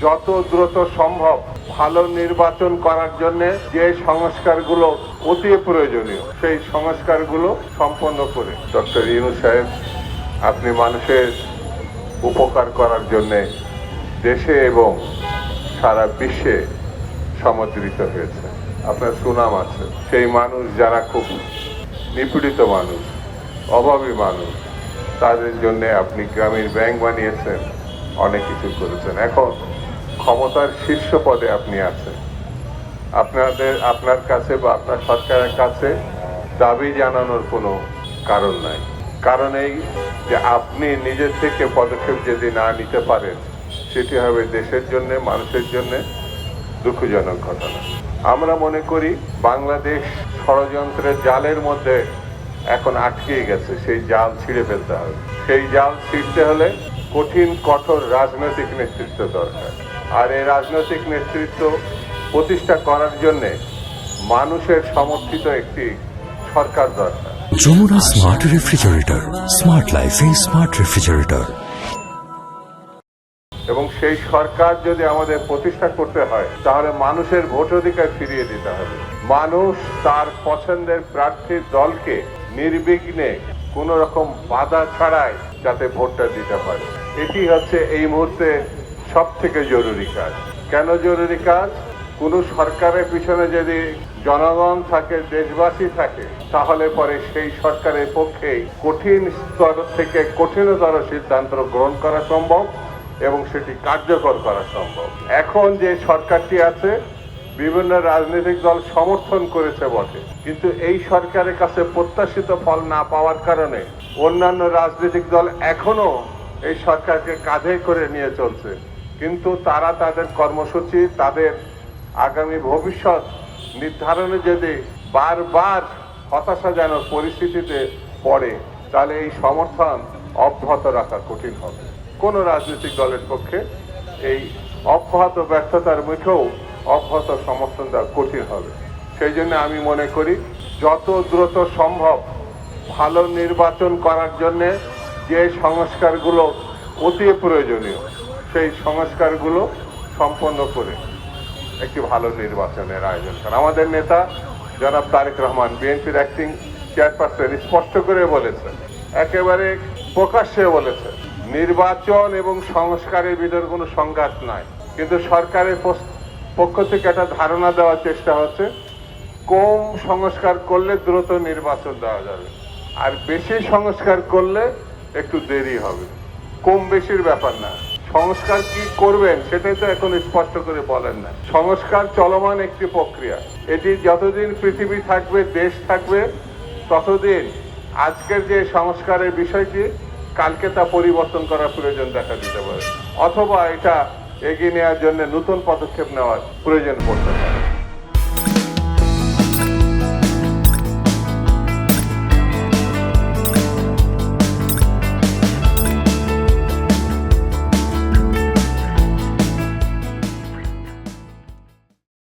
যত দ্রুত সম্ভব ভালো নির্বাচন করার জন্য যে সংস্কারগুলো অতি প্রয়োজনীয় সেই সংস্কারগুলো সম্পন্ন করে ডক্টর ইউনূস সাহেব আপনি মানুষের উপকার করার জন্য দেশে এবং সারা বিশ্বে সমর্থিত হয়েছে। আপনার সুনাম আছে। সেই মানুষ যারা খুব নিপীড়িত মানুষ, অভাবী মানুষ, তাদের জন্য আপনি গ্রামীণ ব্যাংক বানিয়েছেন, অনেক কিছু করেছেন। এখন ক্ষমতার শীর্ষ পদে আপনি আছেন। আপনার কাছে বা আপনার সরকারের কাছে দাবি জানানোর কোনো কারণ নাই। কারণ এই যে আপনি নিজের থেকে পদক্ষেপ যদি না নিতে পারেন, সেটি হবে দেশের জন্য, মানুষের জন্য দুঃখজনক ঘটনা। আমরা মনে করি বাংলাদেশ ষড়যন্ত্রের জালের মধ্যে এখন আটকে গেছে। সেই জাল ছিঁড়ে ফেলতে হবে। সেই জাল ছিঁড়তে হলে কঠিন কঠোর রাজনৈতিক নেতৃত্ব দরকার। আর এই রাজনৈতিক নেতৃত্ব প্রতিষ্ঠা করার জন্য মানুষের সমর্থিত একটি সরকার দরকার। যমুনা স্মার্ট রেফ্রিজারেটর, স্মার্ট লাইফে স্মার্ট রেফ্রিজারেটর। এবং সেই সরকার যদি আমাদের প্রতিষ্ঠা করতে হয়, তাহলে মানুষের ভোটাধিকার ফিরিয়ে দিতে হবে। মানুষ তার পছন্দের প্রার্থীর দলকে নির্বিঘ্নে কোন রকম বাধা ছাড়াই যাতে ভোটটা দিতে পারে, এটি হচ্ছে এই মুহূর্তে সব থেকে জরুরি কাজ। কেন জরুরি কাজ? কোন সরকারের পিছনে যদি জনগণ থাকে, দেশবাসী থাকে, তাহলে পরে সেই সরকারের পক্ষে কঠিন স্তর থেকে কঠিনতর সিদ্ধান্ত গ্রহণ করা সম্ভব এবং সেটি কার্যকর করা সম্ভব। এখন যে সরকারটি আছে, বিভিন্ন রাজনৈতিক দল সমর্থন করেছে বটে, কিন্তু এই সরকারের কাছে প্রত্যাশিত ফল না পাওয়ার কারণে অন্যান্য রাজনৈতিক দল এখনো এই সরকারকে কাঁধে করে নিয়ে চলছে। কিন্তু তারা তাদের কর্মসূচি, তাদের আগামী ভবিষ্যৎ নির্ধারণে যদি বারবার হতাশাজনক পরিস্থিতিতে পড়ে, তাহলে এই সমর্থন অব্যাহত রাখা কঠিন হবে। কোন রাজনৈতিক দলের পক্ষে এই অব্যাহত ব্যর্থতার মুখেও অব্যাহত সমর্থন দেওয়া কঠিন হবে। সেই জন্য আমি মনে করি যত দ্রুত সম্ভব ভালো নির্বাচন করার জন্য যে সংস্কারগুলো অতি প্রয়োজনীয় সেই সংস্কারগুলো সম্পন্ন করে একটি ভালো নির্বাচনের আয়োজন করা। আমাদের নেতা জনাব তারেক রহমান, বিএনপির অ্যাক্টিং চেয়ারপারসন, স্পষ্ট করে বলেছেন, একেবারে প্রকাশ্যে বলেছেন, নির্বাচন এবং সংস্কারের ভিতরে কোনো সংঘাত নাই। কিন্তু সরকারের পক্ষ থেকে একটা ধারণা দেওয়ার চেষ্টা হচ্ছে কম সংস্কার করলে দ্রুত নির্বাচন দেওয়া যাবে, আর বেশি সংস্কার করলে একটু দেরি হবে। কম বেশির ব্যাপার না, সংস্কার কি করবেন সেটাই তো এখন স্পষ্ট করে বলেন না। সংস্কার চলমান একটি প্রক্রিয়া। এটি যতদিন পৃথিবী থাকবে, দেশ থাকবে, ততদিন আজকের যে সংস্কারের বিষয়টি কালকে তা পরিবর্তন করার প্রয়োজন দেখা দিতে পারে, অথবা এটা এগিয়ে নেওয়ার জন্য নতুন পদক্ষেপ নেওয়ার প্রয়োজন পড়তে পারে।